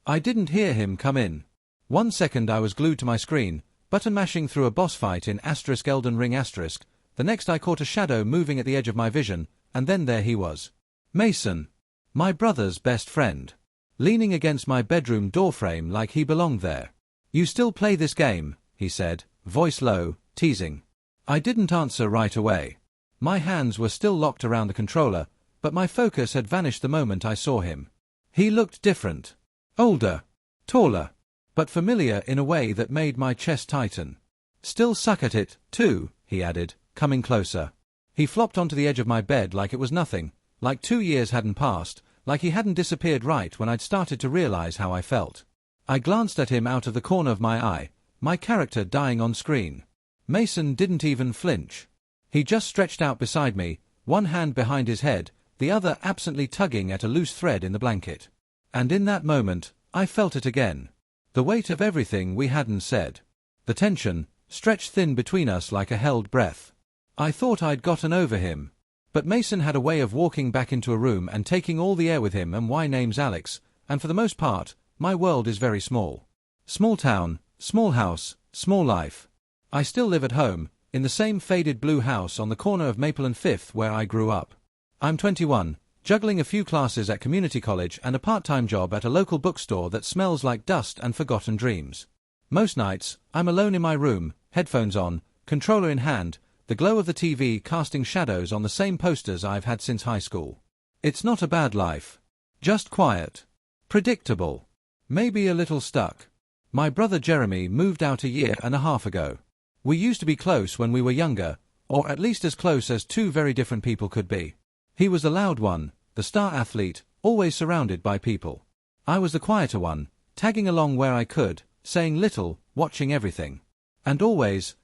I didn't hear him come in. 1 second I was glued to my screen, button mashing through a boss fight in Elden Ring *. The next I caught a shadow moving at the edge of my vision, and then there he was. Mason. My brother's best friend. Leaning against my bedroom doorframe like he belonged there. "You still play this game?" he said, voice low, teasing. I didn't answer right away. My hands were still locked around the controller, but my focus had vanished the moment I saw him. He looked different. Older. Taller. But familiar in a way that made my chest tighten. "Still suck at it, too," he added, coming closer. He flopped onto the edge of my bed like it was nothing, like 2 years hadn't passed, like he hadn't disappeared right when I'd started to realize how I felt. I glanced at him out of the corner of my eye, my character dying on screen. Mason didn't even flinch. He just stretched out beside me, one hand behind his head, the other absently tugging at a loose thread in the blanket. And in that moment, I felt it again. The weight of everything we hadn't said. The tension, stretched thin between us like a held breath. I thought I'd gotten over him. But Mason had a way of walking back into a room and taking all the air with him, and my name's Alex, and for the most part, my world is very small. Small town, small house, small life. I still live at home, in the same faded blue house on the corner of Maple and 5th where I grew up. I'm 21, juggling a few classes at community college and a part-time job at a local bookstore that smells like dust and forgotten dreams. Most nights, I'm alone in my room, headphones on, controller in hand, the glow of the TV casting shadows on the same posters I've had since high school. It's not a bad life. Just quiet. Predictable. Maybe a little stuck. My brother Jeremy moved out a year and a half ago. We used to be close when we were younger, or at least as close as two very different people could be. He was the loud one, the star athlete, always surrounded by people. I was the quieter one, tagging along where I could, saying little, watching everything. And always,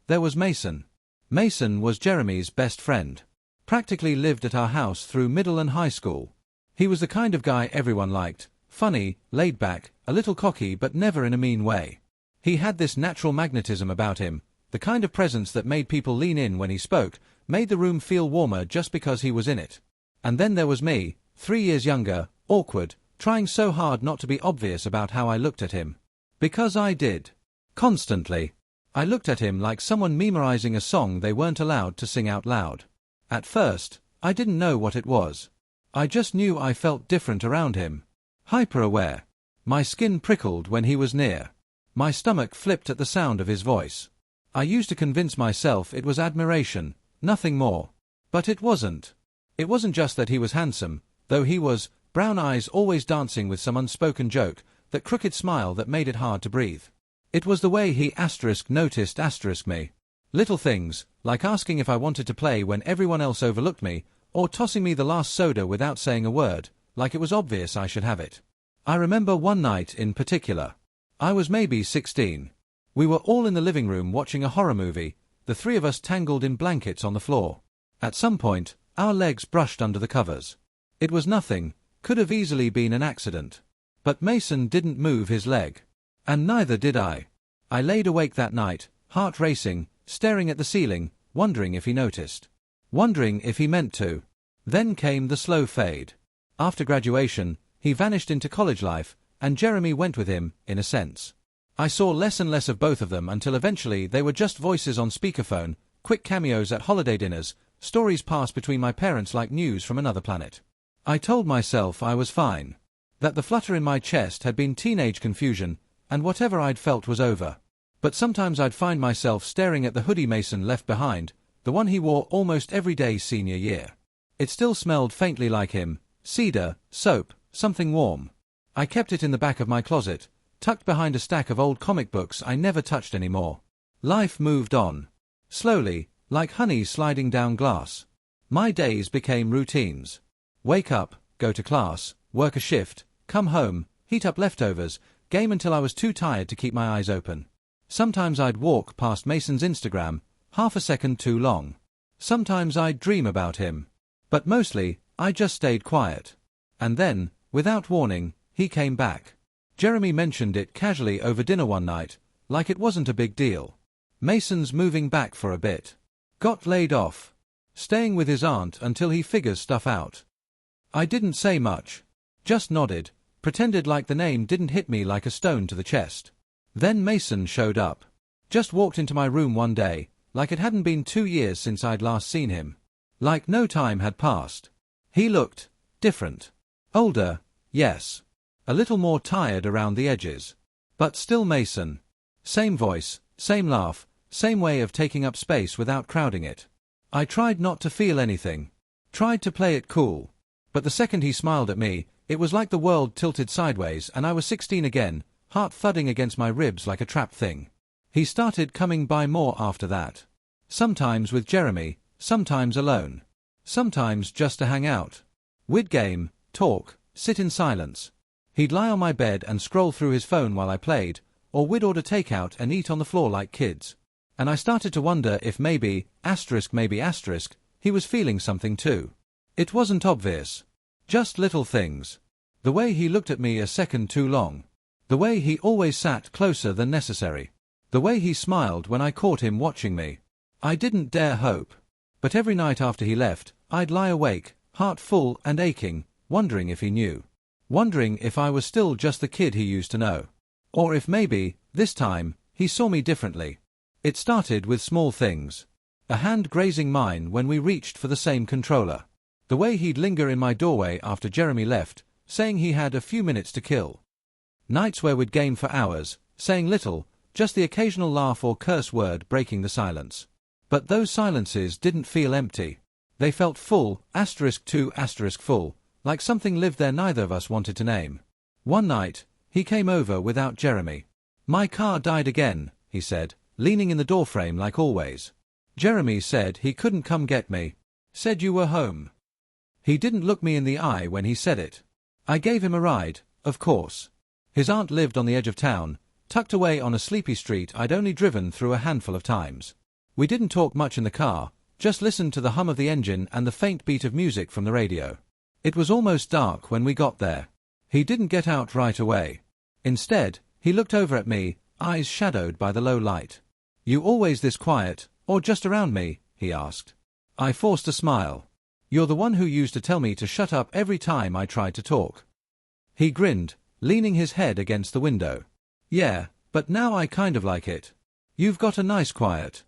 there was Mason. Mason was Jeremy's best friend. Practically lived at our house through middle and high school. He was the kind of guy everyone liked, funny, laid back, a little cocky but never in a mean way. He had this natural magnetism about him, the kind of presence that made people lean in when he spoke, made the room feel warmer just because he was in it. And then there was me, 3 years younger, awkward, trying so hard not to be obvious about how I looked at him. Because I did. Constantly. I looked at him like someone memorizing a song they weren't allowed to sing out loud. At first, I didn't know what it was. I just knew I felt different around him. Hyper-aware. My skin prickled when he was near. My stomach flipped at the sound of his voice. I used to convince myself it was admiration, nothing more. But it wasn't. It wasn't just that he was handsome, though he was, brown eyes always dancing with some unspoken joke, that crooked smile that made it hard to breathe. It was the way he noticed me. Little things, like asking if I wanted to play when everyone else overlooked me, or tossing me the last soda without saying a word, like it was obvious I should have it. I remember one night in particular. I was maybe 16. We were all in the living room watching a horror movie, the three of us tangled in blankets on the floor. At some point, our legs brushed under the covers. It was nothing, could have easily been an accident. But Mason didn't move his leg. And neither did I. I laid awake that night, heart racing, staring at the ceiling, wondering if he noticed. Wondering if he meant to. Then came the slow fade. After graduation, he vanished into college life, and Jeremy went with him, in a sense. I saw less and less of both of them until eventually they were just voices on speakerphone, quick cameos at holiday dinners, stories passed between my parents like news from another planet. I told myself I was fine. That the flutter in my chest had been teenage confusion, and whatever I'd felt was over. But sometimes I'd find myself staring at the hoodie Mason left behind, the one he wore almost every day senior year. It still smelled faintly like him, cedar, soap, something warm. I kept it in the back of my closet, tucked behind a stack of old comic books I never touched anymore. Life moved on. Slowly, like honey sliding down glass. My days became routines. Wake up, go to class, work a shift, come home, heat up leftovers, game until I was too tired to keep my eyes open. Sometimes I'd walk past Mason's Instagram, half a second too long. Sometimes I'd dream about him. But mostly, I just stayed quiet. And then, without warning, he came back. Jeremy mentioned it casually over dinner one night, like it wasn't a big deal. Mason's moving back for a bit. Got laid off. Staying with his aunt until he figures stuff out. I didn't say much. Just nodded, Pretended like the name didn't hit me like a stone to the chest. Then Mason showed up. Just walked into my room one day, like it hadn't been 2 years since I'd last seen him. Like no time had passed. He looked different. Older, yes. A little more tired around the edges. But still Mason. Same voice, same laugh, same way of taking up space without crowding it. I tried not to feel anything. Tried to play it cool. But the second he smiled at me, it was like the world tilted sideways and I was 16 again, heart thudding against my ribs like a trapped thing. He started coming by more after that. Sometimes with Jeremy, sometimes alone. Sometimes just to hang out. We'd game, talk, sit in silence. He'd lie on my bed and scroll through his phone while I played, or we'd order takeout and eat on the floor like kids. And I started to wonder if maybe, he was feeling something too. It wasn't obvious. Just little things. The way he looked at me a second too long. The way he always sat closer than necessary. The way he smiled when I caught him watching me. I didn't dare hope. But every night after he left, I'd lie awake, heart full and aching, wondering if he knew. Wondering if I was still just the kid he used to know. Or if maybe, this time, he saw me differently. It started with small things. A hand grazing mine when we reached for the same controller. The way he'd linger in my doorway after Jeremy left, saying he had a few minutes to kill. Nights where we'd game for hours, saying little, just the occasional laugh or curse word breaking the silence. But those silences didn't feel empty. They felt full, full, like something lived there neither of us wanted to name. One night, he came over without Jeremy. My car died again, he said, leaning in the doorframe like always. Jeremy said he couldn't come get me. Said you were home. He didn't look me in the eye when he said it. I gave him a ride, of course. His aunt lived on the edge of town, tucked away on a sleepy street I'd only driven through a handful of times. We didn't talk much in the car, just listened to the hum of the engine and the faint beat of music from the radio. It was almost dark when we got there. He didn't get out right away. Instead, he looked over at me, eyes shadowed by the low light. You always this quiet, or just around me? He asked. I forced a smile. You're the one who used to tell me to shut up every time I tried to talk. He grinned, leaning his head against the window. Yeah, but now I kind of like it. You've got a nice quiet.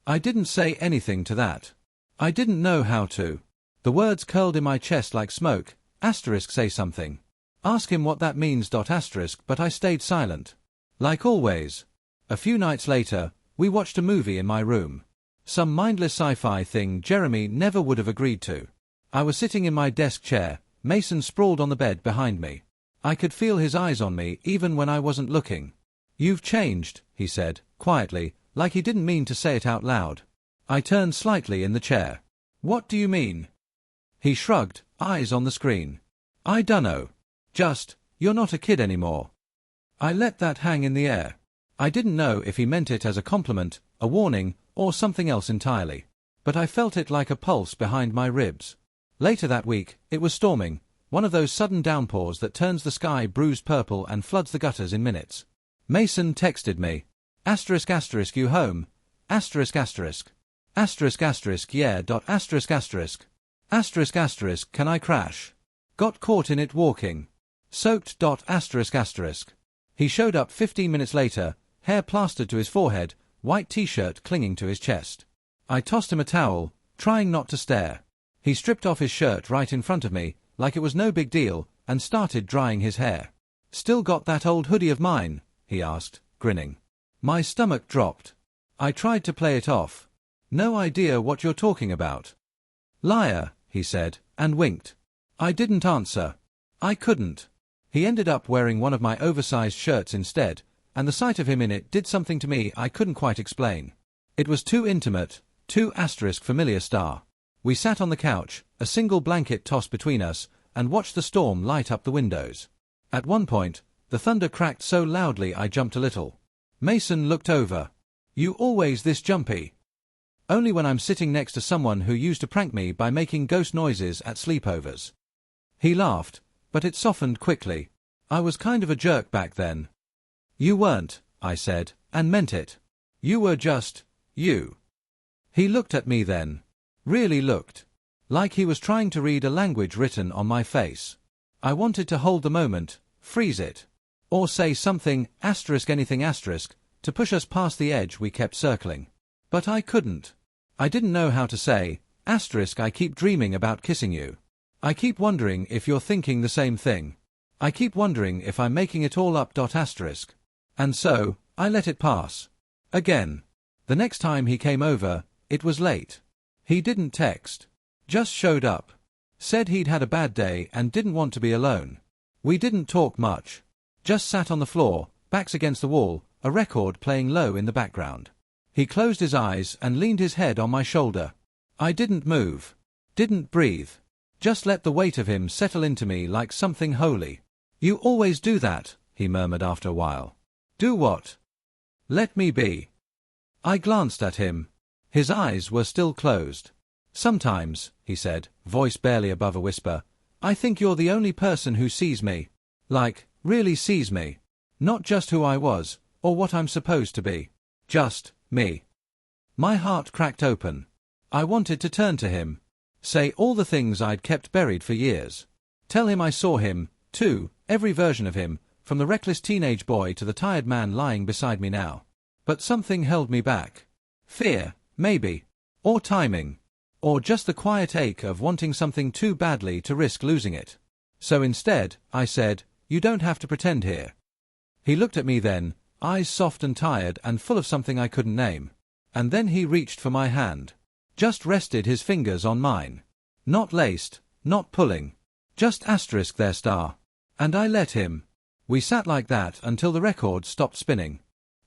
I didn't say anything to that. I didn't know how to. The words curled in my chest like smoke. Say something. Ask him what that means. But I stayed silent. Like always. A few nights later, we watched a movie in my room. Some mindless sci-fi thing Jeremy never would have agreed to. I was sitting in my desk chair, Mason sprawled on the bed behind me. I could feel his eyes on me even when I wasn't looking. You've changed, he said, quietly, like he didn't mean to say it out loud. I turned slightly in the chair. What do you mean? He shrugged, eyes on the screen. I dunno. Just, you're not a kid anymore. I let that hang in the air. I didn't know if he meant it as a compliment, a warning, or something else entirely. But I felt it like a pulse behind my ribs. Later that week, it was storming, one of those sudden downpours that turns the sky bruised purple and floods the gutters in minutes. Mason texted me. You home? Yeah. Can I crash? Got caught in it walking. Soaked. He showed up 15 minutes later, hair plastered to his forehead, white t-shirt clinging to his chest. I tossed him a towel, trying not to stare. He stripped off his shirt right in front of me, like it was no big deal, and started drying his hair. Still got that old hoodie of mine? He asked, grinning. My stomach dropped. I tried to play it off. No idea what you're talking about. Liar, he said, and winked. I didn't answer. I couldn't. He ended up wearing one of my oversized shirts instead, and the sight of him in it did something to me I couldn't quite explain. It was too intimate, too familiar star. We sat on the couch, a single blanket tossed between us, and watched the storm light up the windows. At one point, the thunder cracked so loudly I jumped a little. Mason looked over. You always this jumpy? Only when I'm sitting next to someone who used to prank me by making ghost noises at sleepovers. He laughed, but it softened quickly. I was kind of a jerk back then. You weren't, I said, and meant it. You were just, you. He looked at me then. Really looked. Like he was trying to read a language written on my face. I wanted to hold the moment, freeze it. Or say something, asterisk anything asterisk, to push us past the edge we kept circling. But I couldn't. I didn't know how to say, asterisk I keep dreaming about kissing you. I keep wondering if you're thinking the same thing. I keep wondering if I'm making it all up. Asterisk. And so, I let it pass. Again. The next time he came over, it was late. He didn't text. Just showed up. Said he'd had a bad day and didn't want to be alone. We didn't talk much. Just sat on the floor, backs against the wall, a record playing low in the background. He closed his eyes and leaned his head on my shoulder. I didn't move. Didn't breathe. Just let the weight of him settle into me like something holy. You always do that, he murmured after a while. Do what? Let me be. I glanced at him. His eyes were still closed. Sometimes, he said, voice barely above a whisper, I think you're the only person who sees me. Like, really sees me. Not just who I was, or what I'm supposed to be. Just, me. My heart cracked open. I wanted to turn to him. Say all the things I'd kept buried for years. Tell him I saw him, too, every version of him, from the reckless teenage boy to the tired man lying beside me now. But something held me back. Fear, maybe. Or timing. Or just the quiet ache of wanting something too badly to risk losing it. So instead, I said, you don't have to pretend here. He looked at me then, eyes soft and tired and full of something I couldn't name. And then he reached for my hand. Just rested his fingers on mine. Not laced, not pulling. Just asterisk there star. And I let him. We sat like that until the record stopped spinning.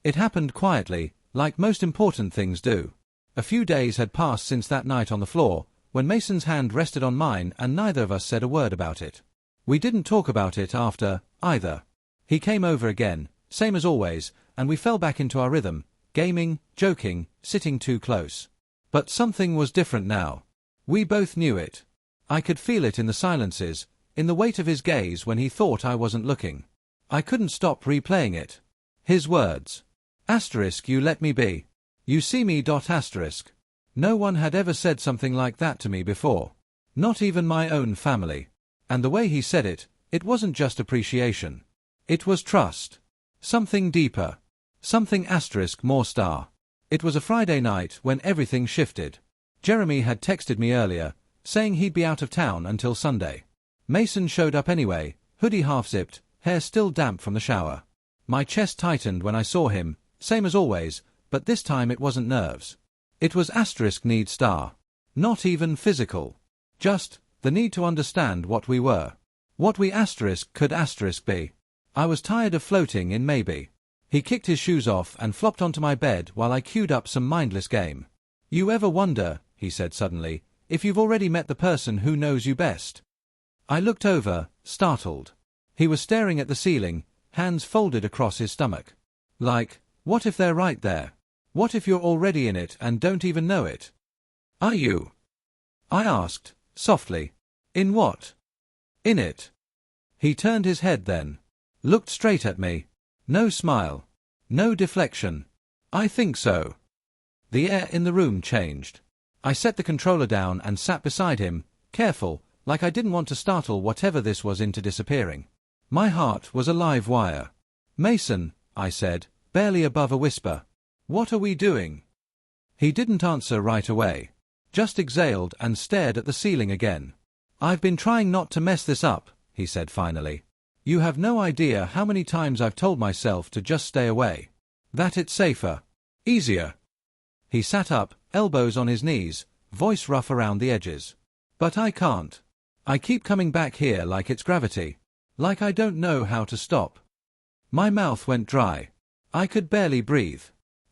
It happened quietly, like most important things do. A few days had passed since that night on the floor, when Mason's hand rested on mine and neither of us said a word about it. We didn't talk about it after, either. He came over again, same as always, and we fell back into our rhythm, gaming, joking, sitting too close. But something was different now. We both knew it. I could feel it in the silences, in the weight of his gaze when he thought I wasn't looking. I couldn't stop replaying it. His words. Asterisk you let me be. You see me. Asterisk. No one had ever said something like that to me before. Not even my own family. And the way he said it, it wasn't just appreciation. It was trust. Something deeper. Something asterisk more star. It was a Friday night when everything shifted. Jeremy had texted me earlier, saying he'd be out of town until Sunday. Mason showed up anyway, hoodie half-zipped, hair still damp from the shower. My chest tightened when I saw him, same as always, but this time it wasn't nerves. It was asterisk need star. Not even physical. Just, the need to understand what we were. What we asterisk could asterisk be. I was tired of floating in maybe. He kicked his shoes off and flopped onto my bed while I queued up some mindless game. You ever wonder, he said suddenly, if you've already met the person who knows you best? I looked over, startled. He was staring at the ceiling, hands folded across his stomach. Like, what if they're right there? What if you're already in it and don't even know it? Are you? I asked, softly. In what? In it. He turned his head then. Looked straight at me. No smile. No deflection. I think so. The air in the room changed. I set the controller down and sat beside him, careful, like I didn't want to startle whatever this was into disappearing. My heart was a live wire. Mason, I said, barely above a whisper. What are we doing? He didn't answer right away. Just exhaled and stared at the ceiling again. I've been trying not to mess this up, he said finally. You have no idea how many times I've told myself to just stay away. That it's safer. Easier. He sat up, elbows on his knees, voice rough around the edges. But I can't. I keep coming back here like it's gravity. Like I don't know how to stop. My mouth went dry. I could barely breathe.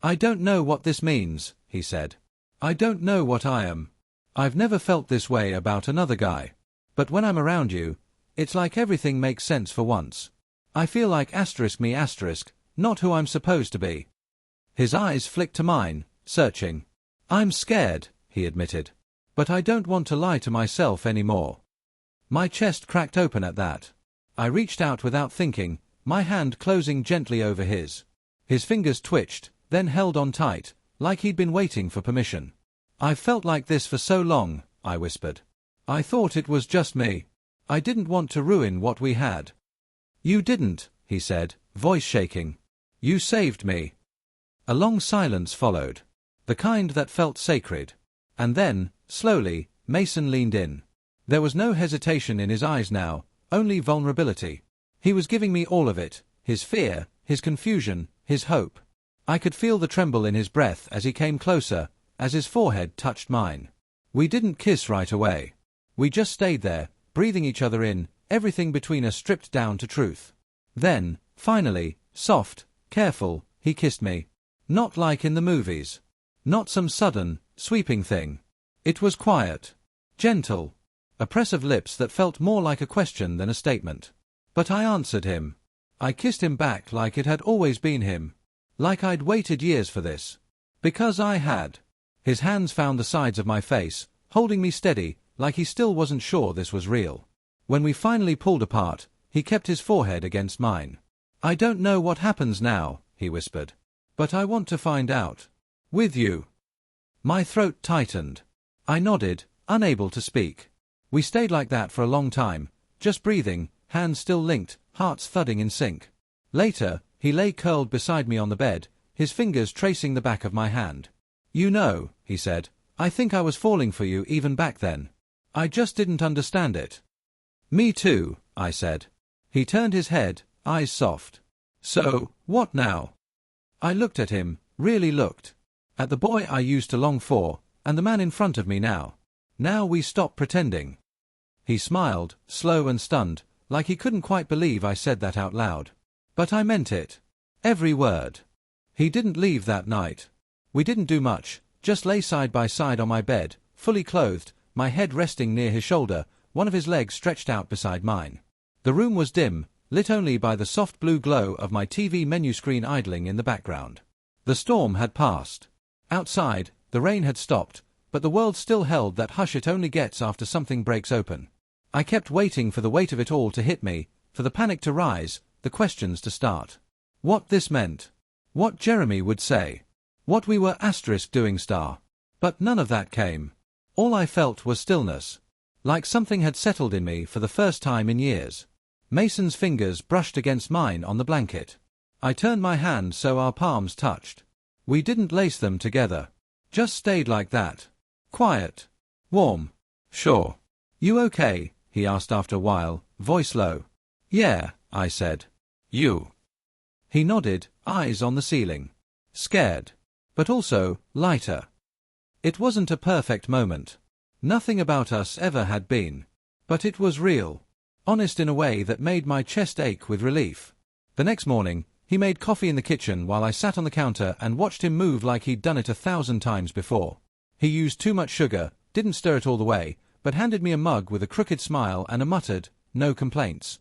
I don't know what this means, he said. I don't know what I am. I've never felt this way about another guy. But when I'm around you, it's like everything makes sense for once. I feel like asterisk me asterisk, not who I'm supposed to be. His eyes flicked to mine, searching. I'm scared, he admitted. But I don't want to lie to myself anymore. My chest cracked open at that. I reached out without thinking, my hand closing gently over his. His fingers twitched, then held on tight, like he'd been waiting for permission. I've felt like this for so long, I whispered. I thought it was just me. I didn't want to ruin what we had. You didn't, he said, voice shaking. You saved me. A long silence followed. The kind that felt sacred. And then, slowly, Mason leaned in. There was no hesitation in his eyes now, only vulnerability. He was giving me all of it, his fear, his confusion, his hope. I could feel the tremble in his breath as he came closer, as his forehead touched mine. We didn't kiss right away. We just stayed there, breathing each other in, everything between us stripped down to truth. Then, finally, soft, careful, he kissed me. Not like in the movies. Not some sudden, sweeping thing. It was quiet. Gentle. A press of lips that felt more like a question than a statement. But I answered him. I kissed him back like it had always been him. Like I'd waited years for this. Because I had. His hands found the sides of my face, holding me steady, like he still wasn't sure this was real. When we finally pulled apart, he kept his forehead against mine. I don't know what happens now, he whispered. But I want to find out. With you. My throat tightened. I nodded, unable to speak. We stayed like that for a long time, just breathing, hands still linked, hearts thudding in sync. Later, he lay curled beside me on the bed, his fingers tracing the back of my hand. You know, he said, I think I was falling for you even back then. I just didn't understand it. Me too, I said. He turned his head, eyes soft. So, what now? I looked at him, really looked. At the boy I used to long for, and the man in front of me now. Now we stop pretending. He smiled, slow and stunned, like he couldn't quite believe I said that out loud. But I meant it. Every word. He didn't leave that night. We didn't do much, just lay side by side on my bed, fully clothed, my head resting near his shoulder, one of his legs stretched out beside mine. The room was dim, lit only by the soft blue glow of my TV menu screen idling in the background. The storm had passed. Outside, the rain had stopped, but the world still held that hush it only gets after something breaks open. I kept waiting for the weight of it all to hit me, for the panic to rise, the questions to start. What this meant. What Jeremy would say. What we were doing star. But none of that came. All I felt was stillness. Like something had settled in me for the first time in years. Mason's fingers brushed against mine on the blanket. I turned my hand so our palms touched. We didn't lace them together. Just stayed like that. Quiet. Warm. Sure. You okay? He asked after a while, voice low. Yeah, I said. You. He nodded, eyes on the ceiling. Scared. But also, lighter. It wasn't a perfect moment. Nothing about us ever had been. But it was real. Honest in a way that made my chest ache with relief. The next morning, he made coffee in the kitchen while I sat on the counter and watched him move like he'd done it 1,000 times before. He used too much sugar, didn't stir it all the way, but handed me a mug with a crooked smile and a muttered, no complaints.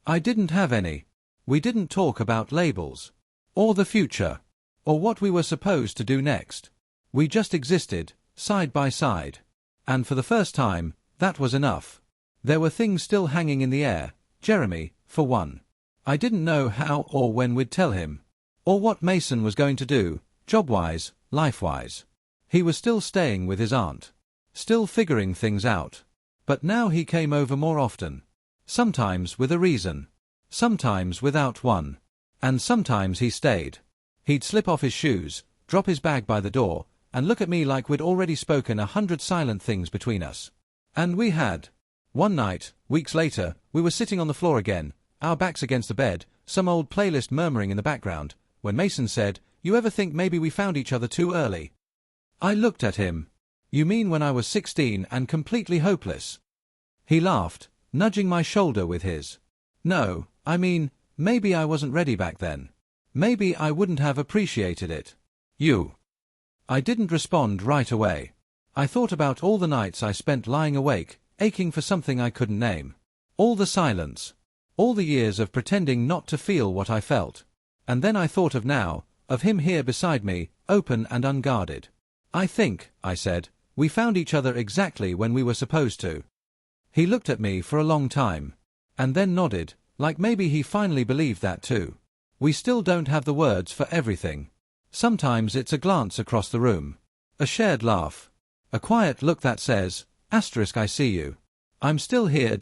I didn't have any. We didn't talk about labels. Or the future. Or what we were supposed to do next. We just existed, side by side. And for the first time, that was enough. There were things still hanging in the air, Jeremy, for one. I didn't know how or when we'd tell him. Or what Mason was going to do, job-wise, life-wise. He was still staying with his aunt. Still figuring things out. But now he came over more often. Sometimes with a reason. Sometimes without one. And sometimes he stayed. He'd slip off his shoes, drop his bag by the door, and look at me like we'd already spoken 100 silent things between us. And we had. One night, weeks later, we were sitting on the floor again, our backs against the bed, some old playlist murmuring in the background, when Mason said, "You ever think maybe we found each other too early?" I looked at him. "You mean when I was 16 and completely hopeless?" He laughed, nudging my shoulder with his. "No, I mean, maybe I wasn't ready back then. Maybe I wouldn't have appreciated it." You. I didn't respond right away. I thought about all the nights I spent lying awake, aching for something I couldn't name. All the silence. All the years of pretending not to feel what I felt. And then I thought of now, of him here beside me, open and unguarded. "I think," I said, "we found each other exactly when we were supposed to." He looked at me for a long time. And then nodded, like maybe he finally believed that too. We still don't have the words for everything. Sometimes it's a glance across the room. A shared laugh. A quiet look that says, "I see you. I'm still here."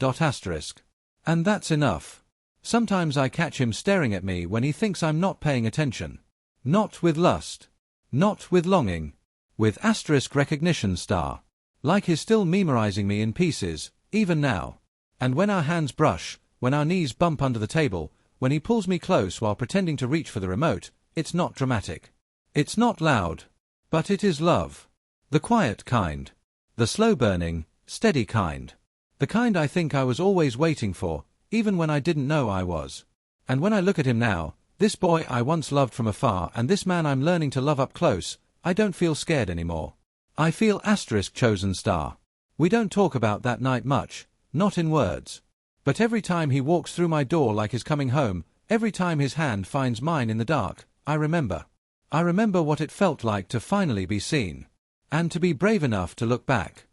And that's enough. Sometimes I catch him staring at me when he thinks I'm not paying attention. Not with lust. Not with longing. With asterisk recognition star. Like he's still memorizing me in pieces, even now. And when our hands brush, when our knees bump under the table, when he pulls me close while pretending to reach for the remote, it's not dramatic. It's not loud. But it is love. The quiet kind. The slow-burning, steady kind. The kind I think I was always waiting for, even when I didn't know I was. And when I look at him now, this boy I once loved from afar and this man I'm learning to love up close, I don't feel scared anymore. I feel asterisk chosen star. We don't talk about that night much, not in words. But every time he walks through my door like he's coming home, every time his hand finds mine in the dark, I remember. I remember what it felt like to finally be seen. And to be brave enough to look back.